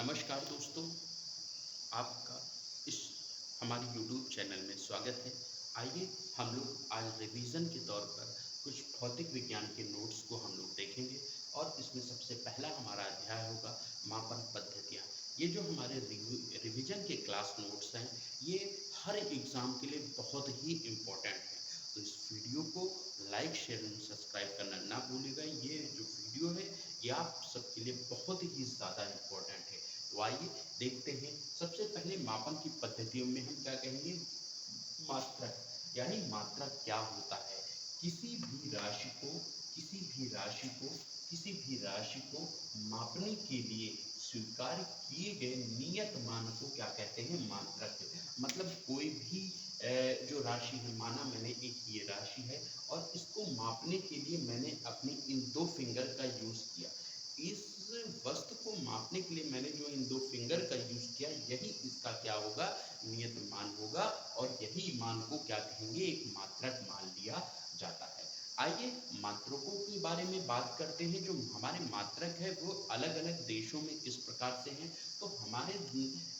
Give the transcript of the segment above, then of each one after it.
नमस्कार दोस्तों, आपका इस हमारे यूट्यूब चैनल में स्वागत है। आइए हम लोग आज रिवीजन के तौर पर कुछ भौतिक विज्ञान के नोट्स को हम लोग देखेंगे और इसमें सबसे पहला हमारा अध्याय होगा मापन पद्धतियाँ। ये जो हमारे रिवीजन के क्लास नोट्स हैं, ये हर एग्ज़ाम के लिए बहुत ही इम्पोर्टेंट हैं। तो इस वीडियो को लाइक, शेयर एंड सब्सक्राइब करना ना भूलिएगा। ये जो वीडियो है, ये आप सबके लिए बहुत ही ज़्यादा इम्पोर्टेंट है। तो आइए देखते हैं। सबसे पहले मापन की पद्धतियों में हम क्या कहेंगे, मात्रक। यानी मात्रक क्या होता है? किसी भी राशि को किसी भी राशि को किसी भी राशि को मापने के लिए स्वीकार किए गए नियत मान को क्या कहते हैं? मात्रक। मतलब कोई भी जो राशि है, माना मैंने एक ये राशि है और इसको मापने के लिए मैंने अपनी इन दो फिंगर का यूज़ किया। इस वस्तु को मापने के लिए मैंने जो इन दो फिंगर का यूज़ किया, यही इसका क्या होगा? नियत मान होगा। और यही मान को क्या कहेंगे? एक मात्रक मान लिया जाता है। आइए मात्रकों के बारे में बात करते हैं। जो हमारे मात्रक है वो अलग अलग देशों में किस प्रकार से हैं। तो हमारे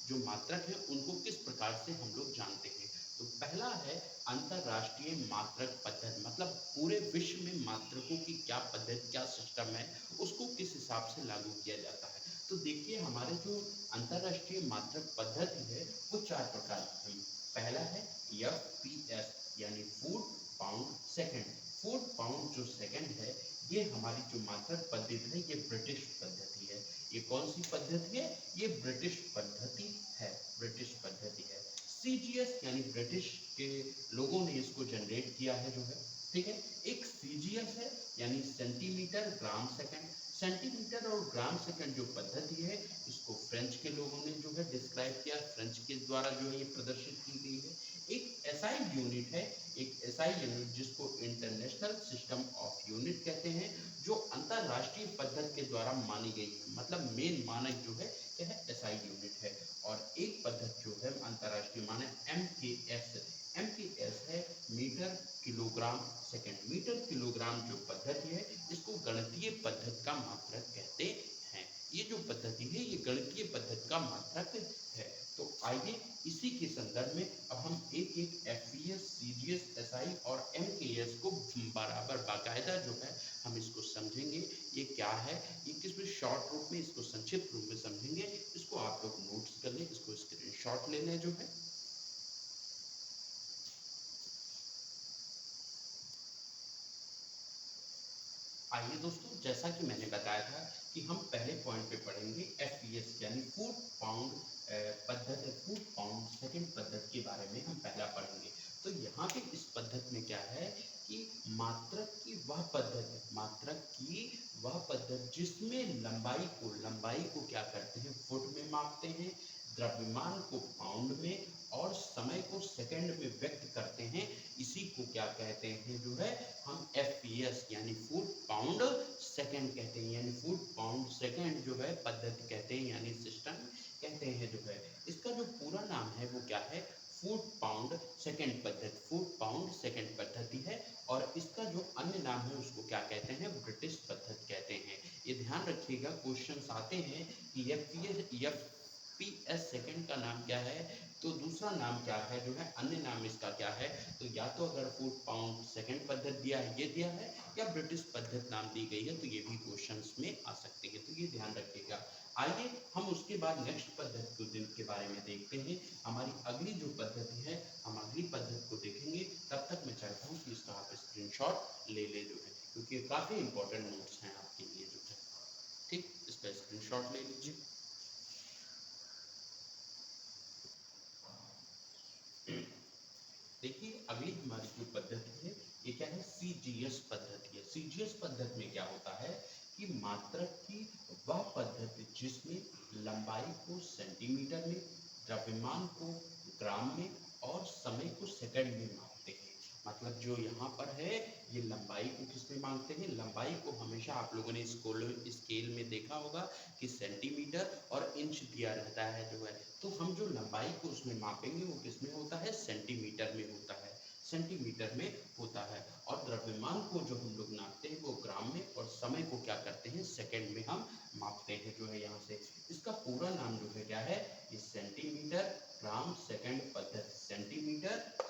जो मात्रक हैं उनको किस प्रकार से हम लोग जानते हैं। तो पहला है अंतरराष्ट्रीय मात्रक पद्धति। मतलब पूरे विश्व में मात्रकों की क्या पद्धति, क्या सिस्टम है, उसको किस हिसाब से लागू किया जाता है। तो देखिए, हमारे जो अंतरराष्ट्रीय मात्रक पद्धति है वो 4 प्रकार की है। पहला है एफपीएस यानी foot pound second. Foot pound जो सेकंड है, ये हमारी जो मात्रक पद्धति है, ये ब्रिटिश पद्धति है। ये कौन सी पद्धति है? ये ब्रिटिश पद्धति है। ब्रिटिश पद्धति है। सीजीएस यानी ब्रिटिश के लोगों ने इसको जनरेट किया है जो है, ठीक है। एक सीजीएस है यानी सेंटीमीटर ग्राम सेकंड। सेंटीमीटर और ग्राम सेकंड जो पद्धति है, इसको फ्रेंच के लोगों ने जो है डिस्क्राइब किया। फ्रेंच के द्वारा जो है ये प्रदर्शित की गई है। एक एसआई यूनिट है, एक एसआई यूनिट जिसको इंटरनेशनल सिस्टम ऑफ यूनिट कहते हैं, जो अंतरराष्ट्रीय पद्धति के द्वारा मानी गई है। मतलब मेन मानक जो है क्या है? एसआई यूनिट है। और एक पद्धति जो है अंतरराष्ट्रीय मानक एमकेएस। एमकेएस है metre kilogram second. Metre kilogram जो पद्धति है, इसको गणितीय पद्धति का मात्रक कहते हैं। ये जो पद्धति है, ये गणितीय पद्धति का मात्रक है। तो आइए इसी के संदर्भ में अब हम एक एक एफपीएस, सीजीएस, एसआई और एमकेएस को बराबर बाकायदा जो है हम इसको समझेंगे। ये क्या है, ये किस शॉर्ट रूप में, इसको संक्षिप्त रूप में समझेंगे। इसको आप लोग नोट्स कर लें, इसको स्क्रीनशॉट ले लें जो है। आइए दोस्तों, जैसा कि मैंने बताया था कि हम पहले पॉइंट पे पढ़ेंगे एफपीएस यानी फुट पाउंड पद्धति, फुट पाउंड सेकंड पद्धति के बारे में हम पहला पढ़ेंगे। तो यहाँ पे इस पद्धति में क्या है कि मात्रक की वह पद्धति, मात्रक की वह पद्धति जिसमें लंबाई को क्या करते हैं? फुट में मापते हैं, द्रव्यमान को पाउंड में और समय को सेकंड में व्यक्त करते हैं। इसी को क्या कहते हैं जो है? हम एफपीएस यानी फुट पाउंड सेकंड कहते हैं। यानी फुट पाउंड सेकंड जो है पद्धति कहते हैं, यानी सिस्टम कहते हैं जो है। इसका जो पूरा नाम है वो क्या है? फुट पाउंड सेकंड पद्धति। फुट पाउंड सेकंड पद्धति है। और इसका जो अन्य नाम है उसको क्या कहते हैं? ब्रिटिश पद्धति कहते हैं। ये ध्यान रखिएगा, क्वेश्चंस आते हैं कि एफपीएस सेकंड का नाम क्या है, तो दूसरा नाम क्या है जो है, अन्य नाम इसका क्या है। तो या तो अगर फुट पाउंड सेकंड पद्धति दिया है, ये दिया है, या ब्रिटिश पद्धति नाम दी गई है, तो ये भी क्वेश्चंस में आ सकते हैं। तो ये ध्यान रखिएगा। आइए हम उसके बाद नेक्स्ट पद्धति के बारे में देखते हैं। हमारी अगली जो पद्धति है, हम अगली पद्धति को देखेंगे। तब तक मैं चाहता हूँ कि इसका आप स्क्रीनशॉट ले ले जो है, क्योंकि काफ़ी इंपॉर्टेंट नोट्स हैं आपके लिए जो है। ठीक, इसका स्क्रीनशॉट ले लीजिए। देखिए, अगली हमारी जो पद्धति है, ये क्या है? सीजीएस पद्धति है। सीजीएस पद्धति में क्या होता है कि मात्रक की वह पद्धति जिसमें लंबाई को सेंटीमीटर में, द्रव्यमान को ग्राम में और समय को सेकंड में मापते हैं। मतलब जो यहाँ पर है, ये लंबाई को किस में मांगते हैं? लंबाई को हमेशा आप लोगों ने स्केल में देखा होगा कि सेंटीमीटर और इंच दिया रहता है जो है। तो हम जो लंबाई को उसमें मापेंगे वो किस में होता है? सेंटीमीटर में होता है। सेंटीमीटर में होता है। और द्रव्यमान को जो हम लोग नापते हैं वो ग्राम में, और समय को क्या करते हैं? सेकंड में हम मापते हैं जो है यहाँ से। इसका पूरा नाम जो है क्या है, ये सेंटीमीटर ग्राम सेकंड पद्धति,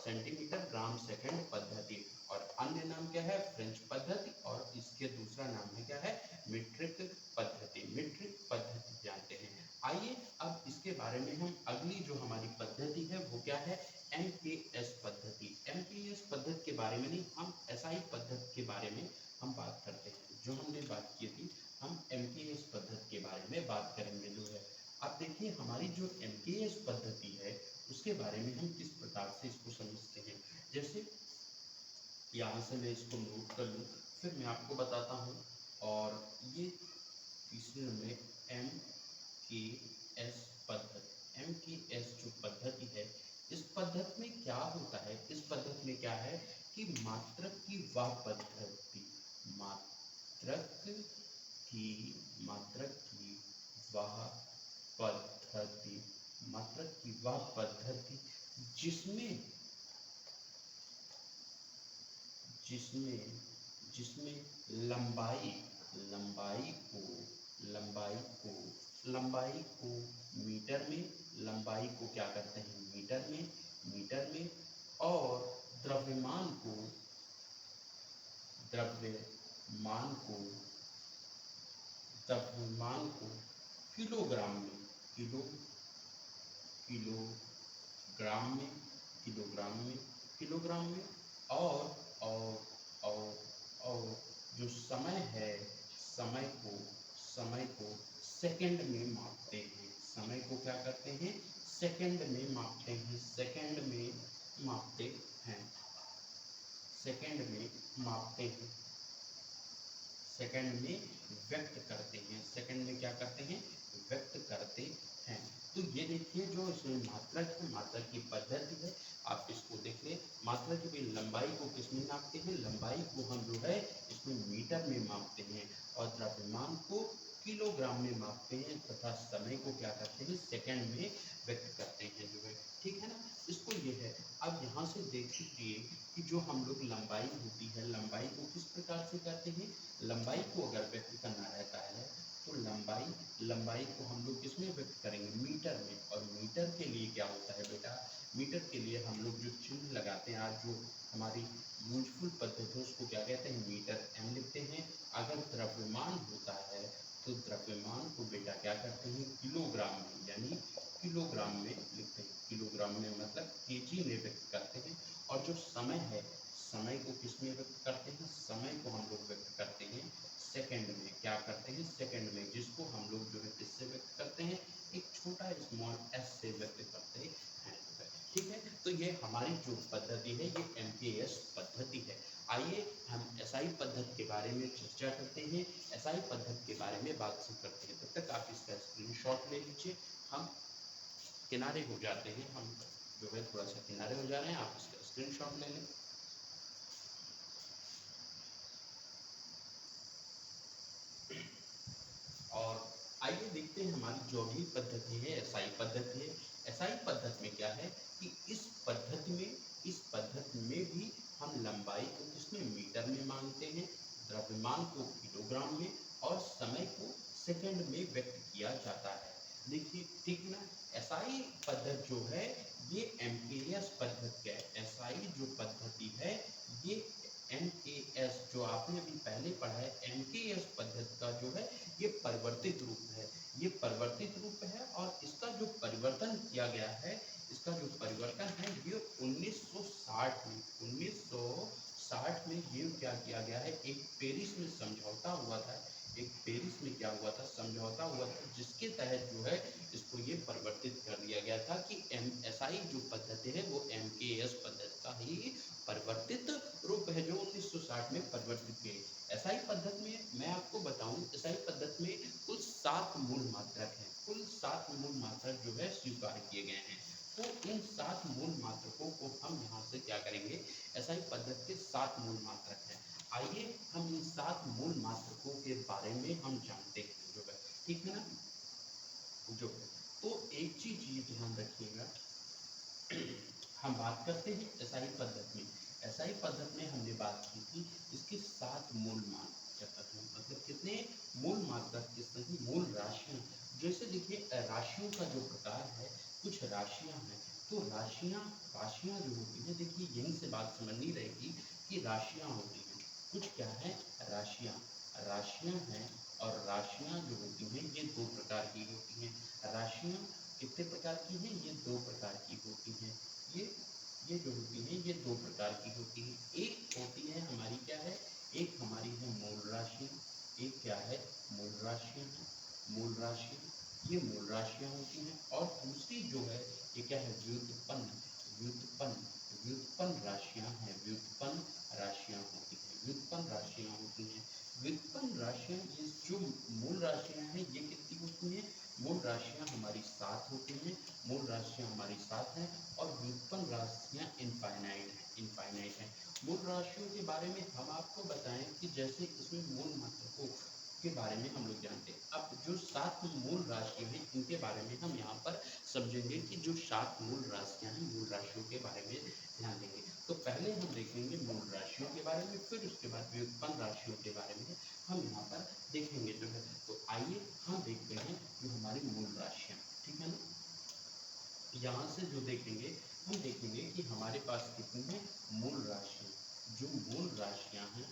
सेंटीमीटर ग्राम सेकंड पद्धति। और अन्य नाम क्या है, फ्रेंच पद्धति, और इसके दूसरा नाम है क्या है, मीट्रिक पद्धति, मीट्रिक पद्धति जानते हैं। आइए अब इसके बारे में हम अगली जो हमारी पद्धति है वो क्या है, MKS पद्धति। MKS पद्धति के बारे में नहीं, हम SI पद्धति के बारे में हम बात करते हैं। जो हमने बात की थी, हम MKS पद्धति के बारे में बात करेंगे जो है। अब देखिए हमारी जो MKS पद्धति है उसके बारे में हम किस प्रकार से इसको समझते हैं। जैसे यहाँ से मैं इसको नोट कर लूँ, फिर मैं आपको बताता हूँ। और ये तीसरे में MKS पद्धति, MKS जो पद्धति है, इस पद्धति में क्या होता है, इस पद्धति में क्या है कि मात्रक की वह पद्धति, मात्रक की वह पद्धति, मात्रक की वह पद्धति जिसमें लंबाई को मीटर में, लंबाई को क्या करते हैं, मीटर में, और द्रव्यमान को किलोग्राम में, किलोग्राम में, और और और जो समय है, समय को सेकंड में मापते हैं, समय को क्या करते हैं, सेकंड में मापते हैं, सेकंड में व्यक्त करते हैं, सेकंड में क्या करते हैं, व्यक्त करते हैं। तो ये देखिए जो इसमें मात्रक है, मात्रक की पद्धति है, आप इसको देख लें। मात्रक की लंबाई को किसमें नापते हैं, लंबाई को हम जो है इसमें मीटर में मापते हैं, और द्रव्यमान को किलोग्राम में मापते हैं, तथा समय को क्या करते हैं, सेकंड में व्यक्त करते हैं जो है, ठीक है ना। इसको ये है। अब यहाँ से देख लीजिए कि जो हम लोग लंबाई होती है, लंबाई को किस प्रकार से करते हैं, लंबाई को अगर व्यक्त करना रहता है तो लंबाई को हम लोग किसमें व्यक्त करेंगे, मीटर में। और मीटर के लिए क्या होता है बेटा, मीटर के लिए हम लोग जो चिन्ह लगाते हैं, आज जो हमारी यूजफुल पद्धति है उसको क्या कहते हैं, मीटर M लिखते हैं। अगर द्रव्यमान होता है तो द्रव्यमान को बेटा क्या करते हैं, किलोग्राम में, यानी किलोग्राम में लिखते हैं, किलोग्राम में मतलब केजी में व्यक्त करते हैं। और जो समय है, समय को किस में व्यक्त करते हैं, समय को हम लोग व्यक्त करते हैं सेकंड में, क्या करते हैं, सेकंड में, जिसको हम लोग जो है किससे व्यक्त करते हैं, एक छोटा स्मॉल s से व्यक्त करते हैं, ठीक है। तो ये हमारी जो पद्धति है ये MKS पद्धति है। आइए हम SI पद्धति के बारे में चर्चा करते हैं, SI पद्धति के बारे में बातचीत करते हैं। तब तक आप इसका स्क्रीनशॉट ले लीजिए, हम किनारे हो जाते हैं, हम जो है थोड़ा सा किनारे हो जा रहे हैं, आप इसका स्क्रीनशॉट ले लें। और आइए देखते हैं हमारी जो अगली पद्धति है SI पद्धति है। SI पद्धति में क्या है कि इस पद्धति में भी हम लंबाई को किसमें, मीटर में मानते हैं, द्रव्यमान को किलोग्राम में, और समय को सेकंड में व्यक्त किया जाता है। देखिए ठीक ना, SI पद्धति जो है ये MKS पद्धति है। SI जो पद्धति है ये MKS जो आपने अभी पहले पढ़ा है, MKS पद्धति का जो है ये परिवर्तित रूप है, ये परिवर्तित रूप है। और इसका जो परिवर्तन किया गया है, इसका जो परिवर्तन है ये 1960 में ये क्या किया गया है, एक पेरिस में समझौता हुआ था, एक पेरिस में क्या हुआ था, समझौता हुआ था, जिसके तहत जो है इसको ये परिवर्तित कर दिया गया था कि SI जो पद्धति है वो MKS पद्धति का ही परिवर्तित रूप है, जो 1960 में परिवर्तित हुई। SI पद्धति में मैं आपको बताऊं, SI पद्धति में कुल 7 मूल मात्रक हैं, कुल 7 मूल मात्रक जो है स्वीकार किए गए हैं। तो इन 7 मूल मात्रकों को हम यहाँ से क्या करेंगे, SI पद्धति के 7 मूल मात्रक हैं। आइए हम इन 7 मूल मात्रकों के बारे में हम जानते हैं जो है, ठीक है ना। जो तो एक चीज ये ध्यान रखिएगा, हम बात करते हैं SI पद्धति में। SI पद्धति में हमने बात की थी इसके 7 मूल मान, मतलब कितने मूल मात्रक, कितने मूल राशियाँ। जैसे देखिए राशियों का जो प्रकार है, कुछ राशियाँ हैं, तो राशियाँ राशियाँ जो होती हैं, देखिए यहीं से बात समझनी रहेगी कि राशियाँ होती हैं, कुछ क्या है, राशियाँ राशियाँ हैं। और राशियाँ जो होती हैं ये दो प्रकार की होती हैं। राशियाँ कितने प्रकार की हैं, ये दो प्रकार की होती हैं। ये ये जो होती हैं ये दो प्रकार की होती हैं। एक होती है हमारी क्या है, एक हमारी है मूल राशि, एक क्या है, मूल राशियाँ हैं। मूल राशियाँ, ये मूल राशियाँ होती हैं। और दूसरी जो है ये क्या है, व्युत्पन्न। व्युत्पन्न व्युत्पन्न राशियाँ हैं, व्युत्पन्न राशियाँ होती हैं, व्युत्पन्न राशियाँ होती हैं। व्युत्पन्न राशियाँ, ये जो मूल राशियाँ हैं ये कितनी होती हैं, मूल राशियाँ हमारी 7 होती हैं, मूल राशियाँ हमारी 7 हैं। और व्युत्पन्न राशियाँ इनफाइनाइट हैं, इनफाइनाइट हैं। मूल राशियों के बारे में हम आपको बताएं कि जैसे इसमें मूल मात्रकों के बारे में हम लोग जानते हैं। अब जो 7 मूल राशियाँ हैं इनके बारे में हम यहाँ पर समझेंगे कि जो 7 मूल राशियाँ हैं, मूल राशियों के बारे में ध्यान देंगे। तो पहले हम देखेंगे मूल राशियों के बारे में, फिर उसके बाद व्युत्पन्न राशियों के बारे में हम यहाँ पर देखेंगे जो है। तो आइए हम देखते हैं जो हमारी मूल राशियाँ, ठीक है ना। यहाँ से जो देखेंगे, हम देखेंगे कि हमारे पास कितनी है मूल राशियाँ। जो मूल राशियाँ हैं,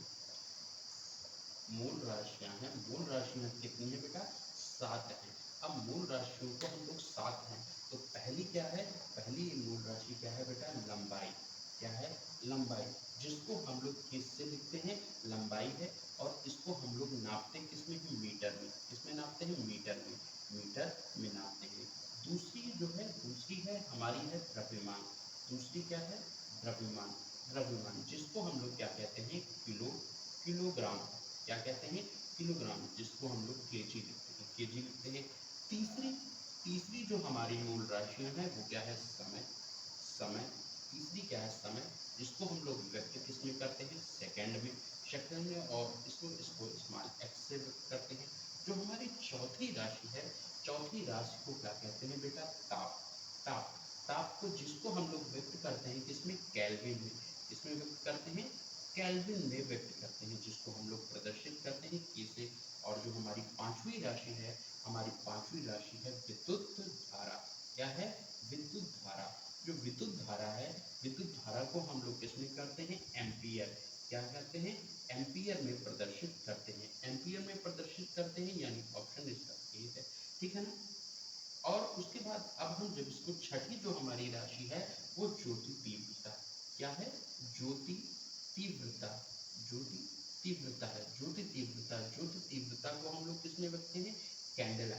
मूल राशियाँ हैं, मूल राशियाँ कितनी है बेटा, 7 हैं। अब मूल राशियों को हम लोग 7 हैं, तो पहली क्या है, पहली मूल राशि क्या है बेटा, लंबाई। क्या है, लंबाई, जिसको हम लोग किससे लिखते हैं, लंबाई है। और इसको हम लोग नापते किसमें हैं, मीटर में। किसमें नापते हैं, मीटर में, मीटर में नापते हैं। दूसरी जो है, दूसरी है हमारी है द्रव्यमान। दूसरी क्या है, द्रव्यमान। द्रव्यमान जिसको हम लोग क्या कहते हैं, किलोग्राम। क्या कहते हैं, किलोग्राम, जिसको हम लोग केजी लिखते हैं, केजी लिखते हैं। तीसरी तीसरी जो हमारी मूल राशियां हैं वो क्या है, समय। समय, तीसरी क्या है, समय, जिसको हम लोग व्यक्त किसमें करते हैं, सेकंड में, सेकंड में। और इसको इसको स्मॉल एक्स से व्यक्त करते हैं। जो हमारी चौथी राशि है, चौथी राशि को क्या कहते हैं बेटा, ताप। ताप, ताप को जिसको हम लोग व्यक्त करते हैं किसमें, केल्विन में। किसमें व्यक्त करते हैं, केल्विन में व्यक्त करते हैं, जिसको हम लोग प्रदर्शित करते हैं के से। और जो हमारी पांचवी राशि है, हमारी पांचवी राशि है विद्युत धारा। क्या है, विद्युत धारा। जो विद्युत धारा है, विद्युत धारा को हम लोग किसमें करते हैं, एम्पियर। क्या करते हैं, एम्पियर में प्रदर्शित करते हैं, एम्पियर में प्रदर्शित करते हैं, यानी ऑप्शन इसका ए है, ठीक है ना। और उसके बाद अब हम जब इसको छठी जो हमारी राशि है वो ज्योति तीव्रता। क्या है, ज्योति तीव्रता। ज्योति तीव्रता है, ज्योति तीव्रता। ज्योति तीव्रता को हम लोग किसमें व्यक्त हैं, कैंडेला।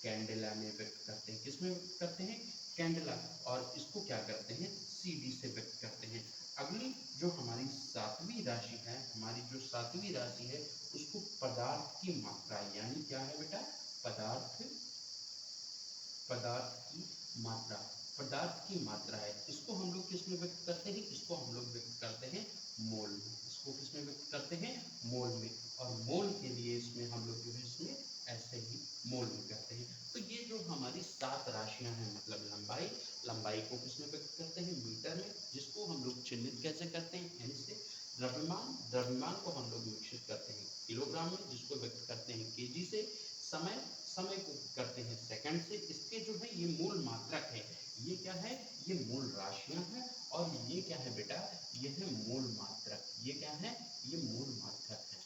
कैंडेला में व्यक्त करते हैं, किसमें व्यक्त करते हैं, कैंडेला। और इसको क्या करते हैं, सीडी से व्यक्त करते हैं। अगली जो हमारी 7वीं राशि है, हमारी जो 7वीं राशि है उसको पदार्थ की मात्रा, यानी क्या है बेटा, पदार्थ, पदार्थ की मात्रा। पदार्थ की मात्रा है, इसको हम लोग किसमें व्यक्त करते हैं, इसको हम लोग व्यक्त करते हैं मोल में। इसको किसमें व्यक्त करते हैं, मोल में। और मोल के लिए इसमें हम लोग जो है इसमें ऐसे ही मोल में करते हैं। तो ये जो हमारी 7 राशियां हैं, मतलब लंबाई, लंबाई को किसमें व्यक्त करते हैं, मीटर में, जिसको हम लोग चिन्हित कैसे करते हैं, एन से। द्रव्यमान, द्रव्यमान को हम लोग निश्चित करते हैं किलोग्राम में, जिसको व्यक्त करते हैं केजी से। समय, समय को करते हैं सेकंड से। इसके जो है ये मूल मात्रक है, ये क्या है, ये मूल राशियां हैं। और ये क्या है बेटा, ये है मूल मात्रक। ये क्या है, ये मूल मात्रक है।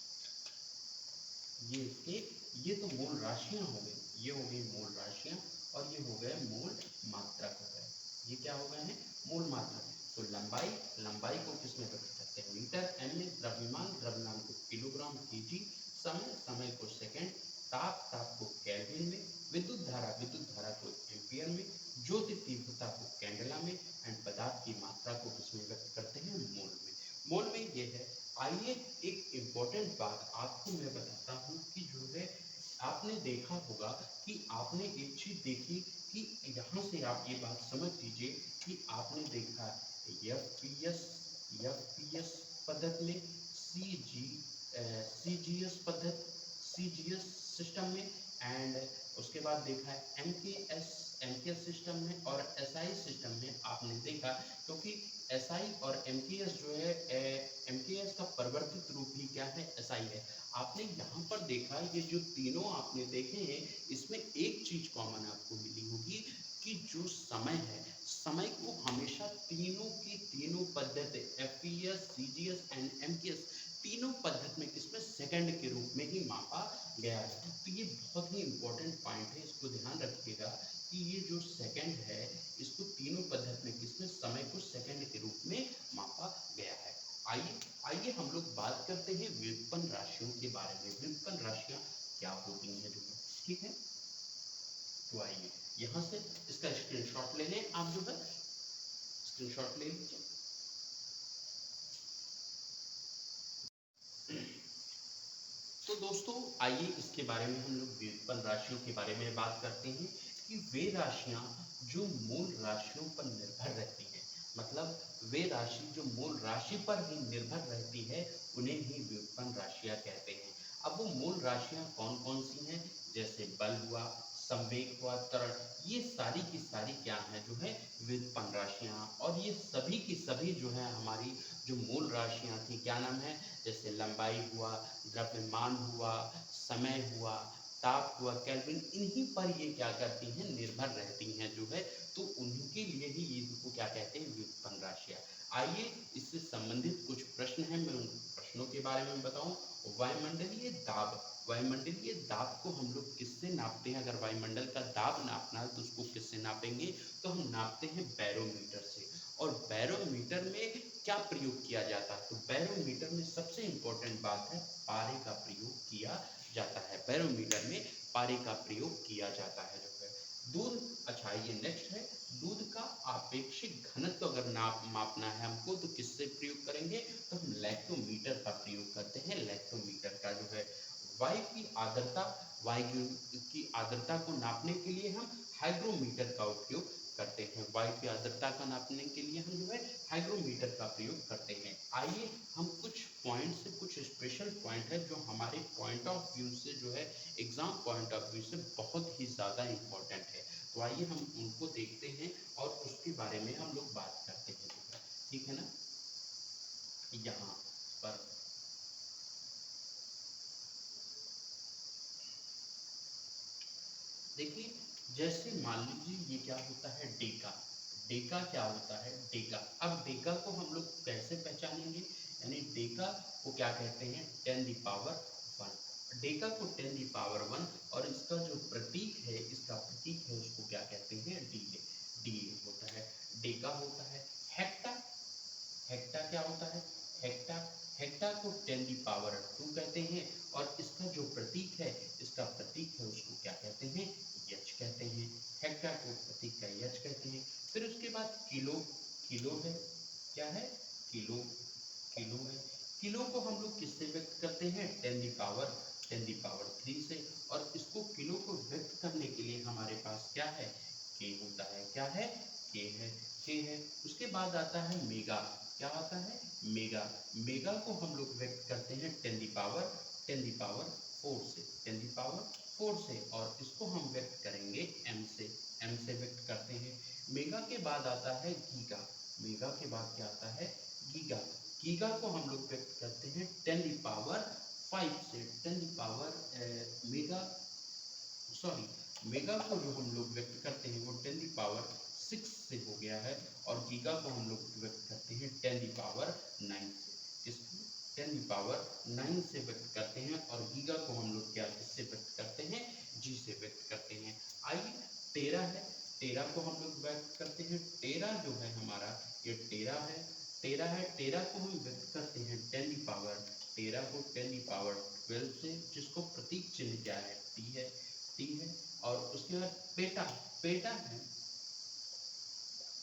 ये इसके, ये तो मूल राशियां हो गई, ये हो गई मूल राशियां। और ये हो गए मूल मात्रक हो गए। ये क्या हो गए हैं, मूल मात्रक। तो लंबाई, लंबाई को किसमें व्यक्त करते हैं, मीटर, एम में। द्रव्यमान, द्रव्यमान को किलोग्राम, केजी। समय, समय को सेकंड। ताप, ताप को केल्विन में। विद्युत धारा, विद्युत धारा को एम्पियर में। ज्योति तीव्रता को कैंडेला में। एंड पदार्थ की मात्रा को किसमें व्यक्त करते हैं, मोल में। मोल में ये है। आइए एक इम्पोर्टेंट बात आपको मैं बताता हूँ कि जो है आपने देखा होगा कि आपने एक चीज देखी कि यहाँ से आप ये बात समझ लीजिए कि आपने देखा एफपीएस, एफपीएस पद्धति में, सीजीएस पद्धति, सीजीएस सिस्टम में, एंड उसके बाद देखा है एमकेएस सिस्टम में और एसआई सिस्टम में आपने देखा, क्योंकि एसआई और एमकेएस जो है, एमकेएस का परिवर्तित रूप ही क्या है, एसआई है। आपने यहाँ पर देखा ये जो तीनों आपने देखे हैं, इसमें एक चीज कॉमन आपको मिली होगी कि जो समय है, समय को हमेशा तीनों की तीनों पद्धति एफपीएस, सीजीएस एंड एमकेएस तीनों पद्धति में किसमें, सेकंड के रूप में ही मापा गया है। तो ये बहुत ही इंपॉर्टेंट पॉइंट है, इसको ध्यान रखिएगा कि ये जो सेकंड है, इसको तीनों पद्धति में किसमें, समय को सेकंड के रूप में मापा गया है। आइए आइए हम लोग बात करते हैं व्युत्पन्न राशियों के बारे में। व्युत्पन्न राशियां क्या होती हैं जो है, ठीक है। तो आइए यहाँ से इसका स्क्रीनशॉट ले लें, आप जो है स्क्रीनशॉट ले लीजिए। तो दोस्तों आइए इसके बारे में हम लोग व्युत्पन्न राशियों के बारे में बात करते हैं कि वे राशियां जो मूल राशियों पर निर्भर रहती हैं, मतलब वे राशि जो मूल राशि पर ही निर्भर रहती है, उन्हें ही व्युत्पन्न राशियां कहते हैं। अब वो मूल राशियां कौन कौन सी हैं, जैसे बल हुआ, संवेग हुआ, त्वरण, ये सारी की सारी क्या है जो है, व्युत्पन्न राशियां। और ये सभी की सभी जो है हमारी जो मूल राशियां थी, क्या नाम है, जैसे लंबाई हुआ, द्रव्यमान हुआ, समय हुआ, ताप हुआ, केल्विन, इन्हीं पर ये क्या करती हैं, निर्भर रहती हैं जो है। तो उनके लिए ही ये इनको क्या कहते हैं, व्युत्पन्न राशियां। आइए इससे संबंधित कुछ प्रश्न हैं, मैं उन प्रश्नों के बारे में बताऊं। वायुमंडलीय दाब, वायुमंडलीय दाब को हम लोग किससे नापते हैं, अगर वायुमंडल का दाब नापना है तो उसको किससे नापेंगे, तो हम नापते हैं बैरोमीटर से। और बैरोमीटर में क्या प्रयोग किया जाता है, तो बैरोमीटर में सबसे इंपॉर्टेंट बात है, पारे का प्रयोग किया जाता है। बैरोमीटर में पारे का प्रयोग किया जाता है जो है। दूध, अच्छा ये नेक्स्ट है, दूध का आपेक्षिक घनत्व अगर नाप मापना है हमको तो किससे प्रयोग करेंगे, तो हम लैक्टोमीटर का प्रयोग करते हैं। लैक्टोमीटर का जो है। वायु की आर्द्रता, वायु की आर्द्रता को नापने के लिए हम हाइग्रोमीटर का उपयोग करते हैं। वायु की आर्द्रता का नापने के लिए हम जो है हाइग्रोमीटर का प्रयोग करते हैं। आइए हम कुछ पॉइंट से, कुछ स्पेशल पॉइंट है जो हमारे पॉइंट ऑफ व्यू से जो है, एग्जाम पॉइंट ऑफ व्यू से बहुत ही ज़्यादा इम्पोर्टेंट है। तो आइए हम उनको देखते हैं और उसके बारे में हम लोग बात करते हैं जो है, ठीक है ना। यहाँ पर देखिए, जैसे मान लीजिए ये क्या होता है, डेका। डेका क्या होता है, डेका। अब डेका को हम लोग कैसे पहचानेंगे, यानी डेका को क्या कहते हैं, 10⁻1। डेका को 10⁻1, और इसका जो प्रतीक है, इसका प्रतीक है उसको क्या कहते हैं, डीए। डीए होता है, डेका होता है। हेक्टा, हेक्टा क्या होता है, हेक्टा, हेक्टा को 10⁻2 कहते हैं, और इसका जो प्रतीक है, इसका प्रतीक है उसको क्या कहते हैं, यच कहते हैं। हेक्टा को प्रतीक का यच कहते हैं। फिर उसके बाद किलो, किलो है, क्या है, किलो, किलो है। किलो को हम लोग किससे व्यक्त करते हैं, 10⁻3 से। और इसको किलो को व्यक्त करने के लिए हमारे पास क्या है, के होता है, क्या है, के है, के है। उसके बाद आता है मेगा, क्या आता है, मेगा। मेगा को हम लोग व्यक्त करते हैं 10⁻4 से, 10⁻4 से। और इसको हम व्यक्त करेंगे एम से, एम से व्यक्त करते हैं। मेगा के बाद आता है गीगा, मेगा के बाद क्या आता है, गीगा। गीगा को हम लोग व्यक्त करते हैं 10⁻5 से, 10 सॉरी, मेगा को जो हम लोग व्यक्त करते हैं वो 10⁻6 से हो गया है। और गीगा को हम लोग व्यक्त करते हैं 10⁻9 से। इसको 10⁻9 से व्यक्त करते हैं, और गीगा को हम लोग क्या, किससे व्यक्त करते हैं, जी से व्यक्त करते हैं। आइए टेरा है, टेरा को हम लोग व्यक्त करते हैं। टेरा जो है हमारा, ये टेरा है, टेरा है। टेरा को हम व्यक्त करते हैं 10 को 10⁻12 से, जिसको प्रतीक चिन्ह क्या है, टी है, टी है। और उसके बाद पेटा, पेटा है,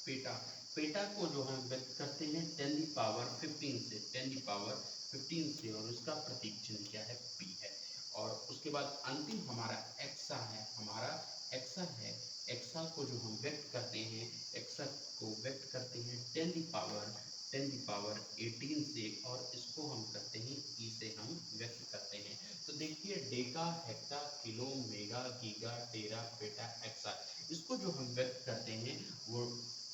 पेटा, पेटा को जो हम व्यक्त करते हैं 10⁻15 से, 10⁻15 से, और उसका प्रतीक चिन्ह क्या है, पी है। और उसके बाद अंतिम हमारा एक्सा है, हमारा एक्सा है। एक्सा को जो हम व्यक्त करते हैं, एक्सा को व्यक्त करते हैं 10⁻18 से, और इसको हम करते हैं ई से हम व्यक्त करते हैं। तो देखिए deca, hecta, kilo, mega, giga, tera, peta, exa. इसको जो हम व्यक्त करते हैं वो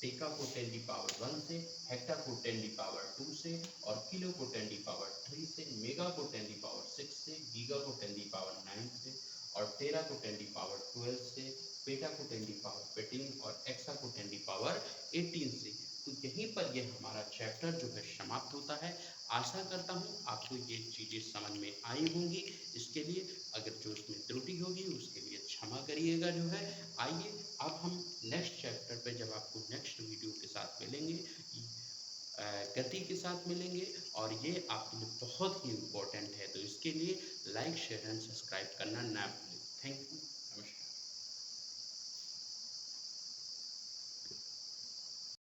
टेका को 10 की पावर 1 से, हेक्टा को 10 की पावर 2 से, और किलो को 10 की पावर 3 से, मेगा को 10 की पावर 6 से, गीगा को 10 की पावर 9 से, और टेरा को 10 की पावर 12 से, पेटा को 10 की पावर 15 और एक्सा को 10 की पावर 18 से। तो यहीं पर यह हमारा चैप्टर जो है समाप्त होता है। आशा करता हूँ आपको ये चीज़ें समझ में आई होंगी। इसके लिए अगर जो इसमें त्रुटि होगी उसके लिए क्षमा करिएगा जो है। आइए अब हम नेक्स्ट चैप्टर पे जब आपको नेक्स्ट वीडियो के साथ मिलेंगे, गति के साथ मिलेंगे, और ये आपके लिए बहुत ही इम्पोर्टेंट है, तो इसके लिए लाइक शेयर एंड सब्सक्राइब करना ना भूलें। Thank you.